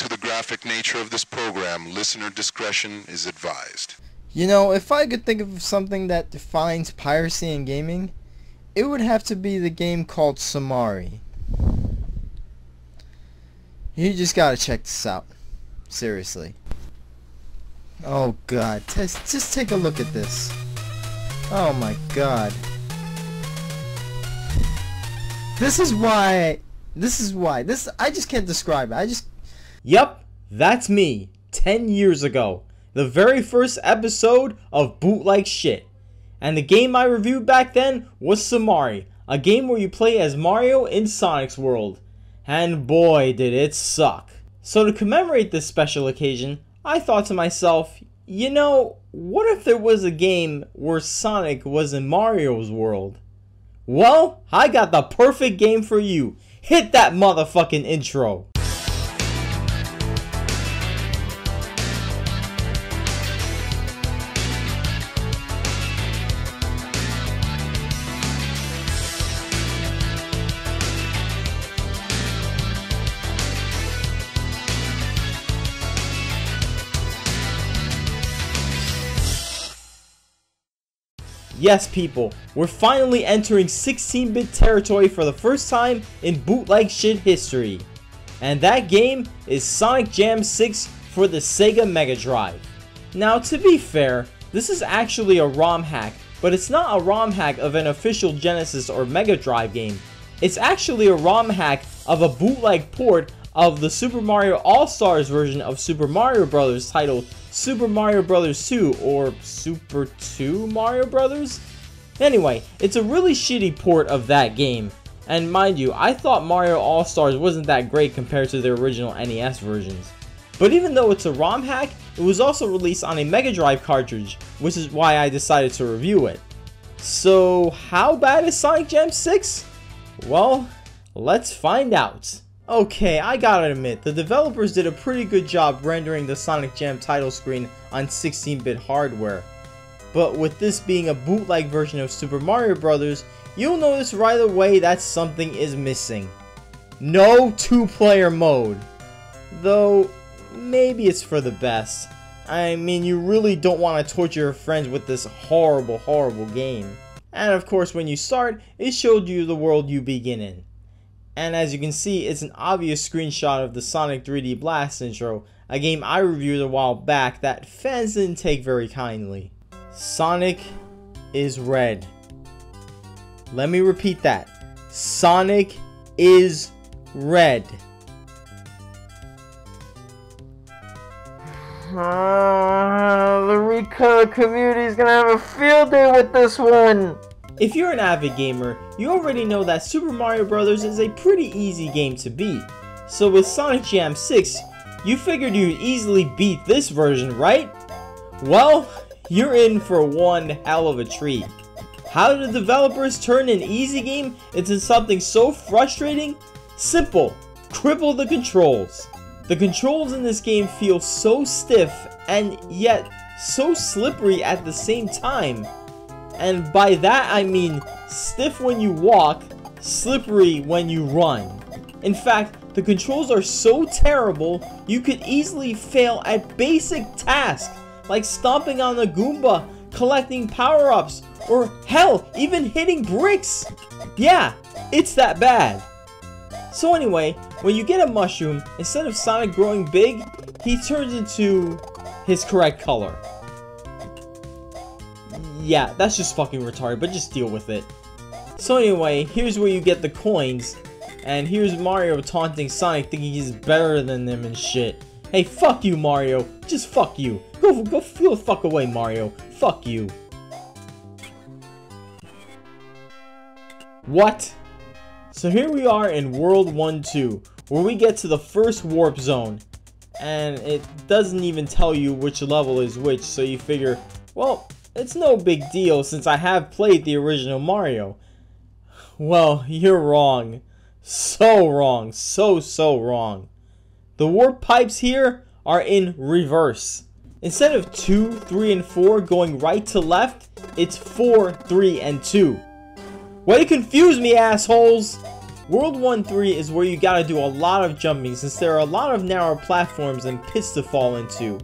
to the graphic nature of this program, listener discretion is advised. You know, if I could think of something that defines piracy in gaming, it would have to be the game called Somari. You just gotta check this out. Seriously. Oh god, just take a look at this. Oh my god. This is why, I just can't describe it. Yup, that's me, 10 years ago. The very first episode of Bootleg Shit. And the game I reviewed back then was Somari, a game where you play as Mario in Sonic's world. And boy did it suck. So to commemorate this special occasion, I thought to myself, you know, what if there was a game where Sonic was in Mario's world? Well, I got the perfect game for you. Hit that motherfucking intro. Yes, people, we're finally entering 16-bit territory for the first time in bootleg shit history. And that game is Sonic Jam 6 for the Sega Mega Drive. Now, to be fair, this is actually a ROM hack, but it's not a ROM hack of an official Genesis or Mega Drive game. It's actually a ROM hack of a bootleg port of the Super Mario All-Stars version of Super Mario Bros. Titled Super Mario Bros. 2 or Super 2 Mario Bros? Anyway, it's a really shitty port of that game. And mind you, I thought Mario All-Stars wasn't that great compared to the original NES versions. But even though it's a ROM hack, it was also released on a Mega Drive cartridge, which is why I decided to review it. So, how bad is Sonic Jam 6? Well, let's find out. Okay, I gotta admit, the developers did a pretty good job rendering the Sonic Jam title screen on 16-bit hardware. But with this being a bootleg version of Super Mario Bros., you'll notice right away that something is missing. No two-player mode. Though, maybe it's for the best. I mean, you really don't want to torture your friends with this horrible, horrible game. And of course, when you start, it showed you the world you begin in. And as you can see, it's an obvious screenshot of the Sonic 3D Blast intro, a game I reviewed a while back that fans didn't take very kindly. Sonic is red. Let me repeat that. Sonic is red. The recolor community is gonna have a field day with this one. If you're an avid gamer, you already know that Super Mario Bros. Is a pretty easy game to beat. So with Sonic Jam 6, you figured you'd easily beat this version, right? Well, you're in for one hell of a treat. How did the developers turn an easy game into something so frustrating? Simple. Cripple the controls. The controls in this game feel so stiff and yet so slippery at the same time. And by that I mean stiff when you walk, slippery when you run. In fact, the controls are so terrible, you could easily fail at basic tasks like stomping on the Goomba, collecting power-ups, or hell, even hitting bricks. Yeah, it's that bad. So anyway, when you get a mushroom, instead of Sonic growing big, he turns into his correct color. Yeah, that's just fucking retarded, but just deal with it. So anyway, here's where you get the coins. And here's Mario taunting Sonic, thinking he's better than them and shit. Hey, fuck you, Mario. Just fuck you. Go feel the fuck away, Mario. Fuck you. What? So here we are in World 1-2, where we get to the first warp zone. And it doesn't even tell you which level is which, so you figure, well, it's no big deal since I have played the original Mario. Well, you're wrong. So wrong. So wrong. The warp pipes here are in reverse. Instead of 2, 3, and 4 going right to left, it's 4, 3, and 2. Way to confuse me, assholes! World 1-3 is where you gotta do a lot of jumping since there are a lot of narrow platforms and pits to fall into.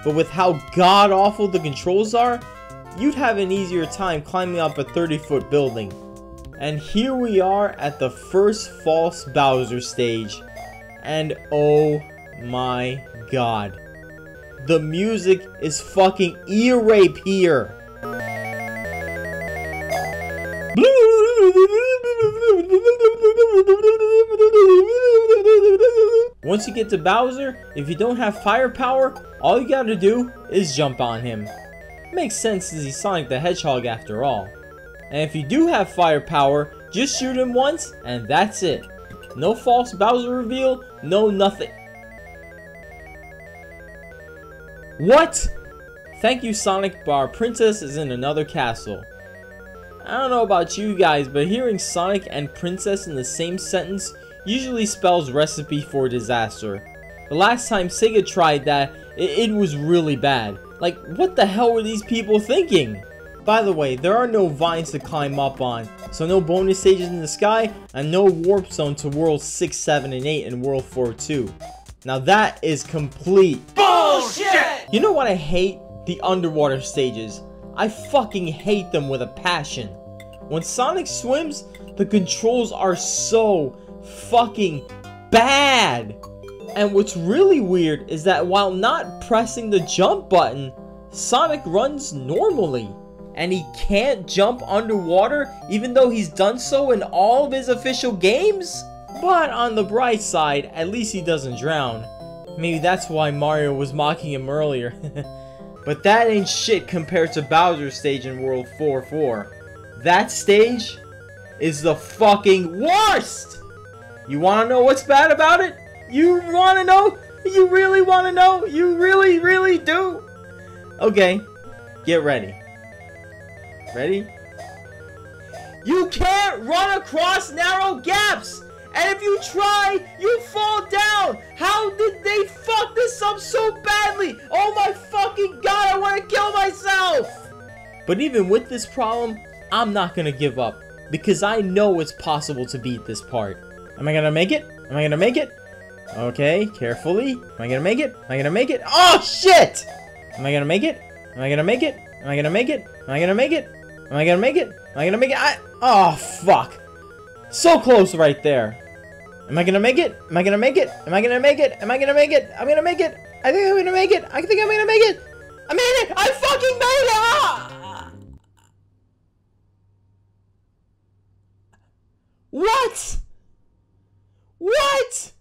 But with how god awful the controls are, you'd have an easier time climbing up a 30-foot building. And here we are at the first false Bowser stage. And oh my god. The music is fucking ear rape here. Once you get to Bowser, if you don't have firepower, all you gotta do is jump on him. Makes sense as he's Sonic the Hedgehog after all. And if you do have firepower, just shoot him once and that's it. No false Bowser reveal, no nothing. What? Thank you, Sonic, but our princess is in another castle. I don't know about you guys, but hearing Sonic and princess in the same sentence usually spells recipe for disaster. The last time Sega tried that, it was really bad. Like, what the hell were these people thinking? By the way, there are no vines to climb up on, so no bonus stages in the sky, and no warp zone to World 6, 7, and 8 and World 4 2. Now that is complete bullshit! You know what I hate? The underwater stages. I fucking hate them with a passion. When Sonic swims, the controls are so fucking bad. And what's really weird is that while not pressing the jump button, Sonic runs normally. And he can't jump underwater even though he's done so in all of his official games? But on the bright side, at least he doesn't drown. Maybe that's why Mario was mocking him earlier. But that ain't shit compared to Bowser's stage in World 4-4. That stage is the fucking worst! You wanna know what's bad about it? You wanna know? You really wanna know? You really, really do? Okay, get ready. Ready? You can't run across narrow gaps! And if you try, you fall down! How did they fuck this up so badly? Oh my fucking god, I wanna kill myself! But even with this problem, I'm not gonna give up. Because I know it's possible to beat this part. Am I gonna make it? Am I gonna make it? Okay, carefully. Am I gonna make it? Am I gonna make it? Oh shit! Am I gonna make it? Am I gonna make it? Am I gonna make it? Am I gonna make it? Am I gonna make it? Am I gonna make it? Oh fuck! So close right there. Am I gonna make it? Am I gonna make it? Am I gonna make it? Am I gonna make it? I'm gonna make it. I think I'm gonna make it. I think I'm gonna make it. I made it! I fucking made it! Ah! What? What?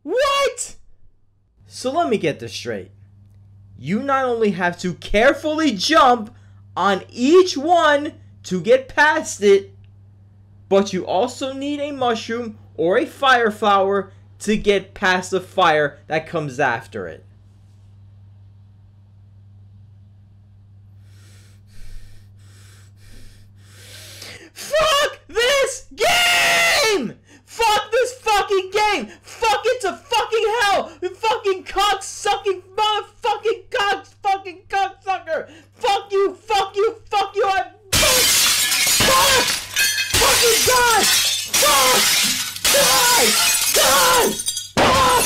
What? So let me get this straight. You not only have to carefully jump on each one to get past it, but you also need a mushroom or a fire flower to get past the fire that comes after it. Fuck this game! Fuck this fucking game! Fuck it to fucking hell! Fucking cock-sucking motherfucking fucking cocksucker! Fuck you! Fuck you! Fuck you! Fuck! Fucking God! Fuck! Die! Die! Fuck!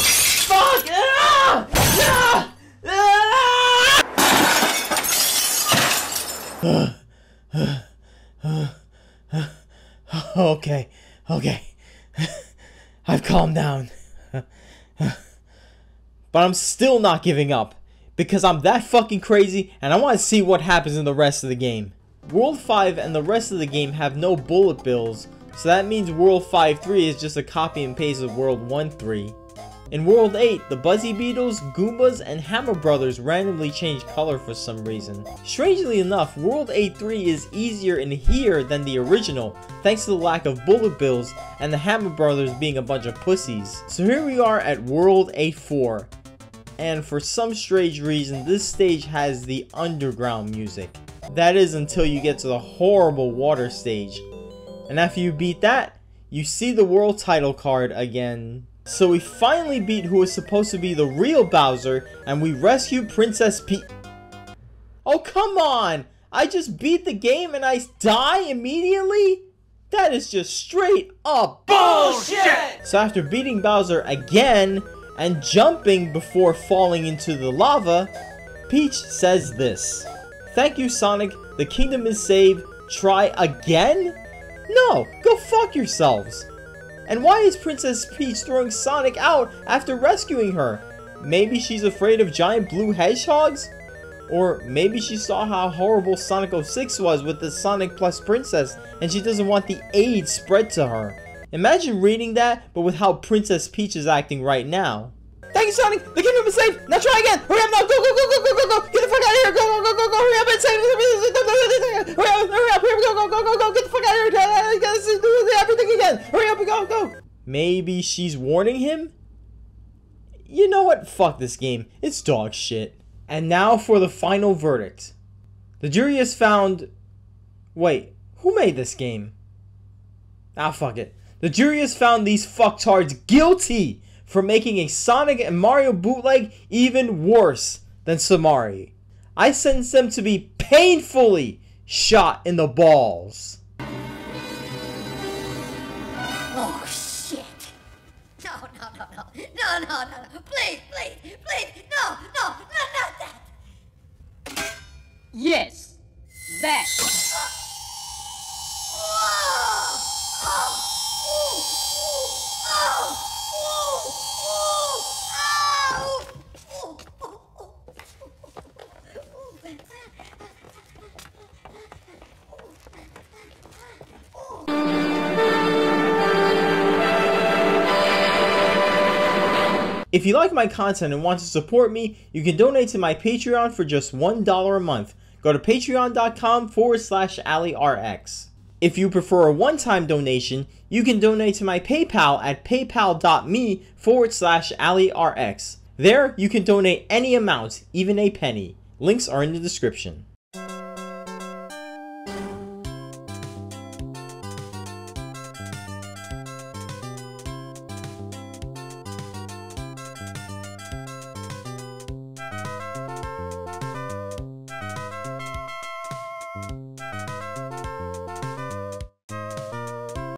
Fuck! Ah! Ah! Okay. Okay. I've calmed down. But I'm still not giving up. Because I'm that fucking crazy and I want to see what happens in the rest of the game. World 5 and the rest of the game have no bullet bills, so that means World 5-3 is just a copy and paste of World 1-3. In World 8, the Buzzy Beetles, Goombas, and Hammer Brothers randomly change color for some reason. Strangely enough, World 8-3 is easier in here than the original, thanks to the lack of bullet bills and the Hammer Brothers being a bunch of pussies. So here we are at World 8-4, and for some strange reason, this stage has the underground music. That is until you get to the horrible water stage. And after you beat that, you see the world title card again. So we finally beat who is supposed to be the real Bowser, and we rescue Princess Peach. Oh come on! I just beat the game and I die immediately? That is just straight up bullshit! So after beating Bowser again and jumping before falling into the lava, Peach says this: "Thank you, Sonic, the kingdom is saved, try again?" No, go fuck yourselves. And why is Princess Peach throwing Sonic out after rescuing her? Maybe she's afraid of giant blue hedgehogs? Or maybe she saw how horrible Sonic 06 was with the Sonic Plus Princess and she doesn't want the AIDS spread to her. Imagine reading that, but with how Princess Peach is acting right now. Thank you, Sonic! The kingdom is safe! Now try again! Hurry up now! Go, go, go, go, go, go, go! Get the fuck out of here! Go, go, go, go, go! Hurry up and save! Hurry up! Here we go! Go, go, go, go! Get the fuck out of here! I gotta do everything again! Hurry up and go, go! Maybe she's warning him? You know what? Fuck this game. It's dog shit. And now for the final verdict. The jury has found... Wait, who made this game? Ah, fuck it. The jury has found these fucktards guilty for making a Sonic and Mario bootleg even worse than Somari. I sentence them to be painfully shot in the balls. Oh, shit. No. Please. No, not that. Yes, that. If you like my content and want to support me, you can donate to my Patreon for just $1 a month. Go to patreon.com/Allie-RX. If you prefer a one-time donation, you can donate to my PayPal at paypal.me/Allie-RX. There, you can donate any amount, even a penny. Links are in the description.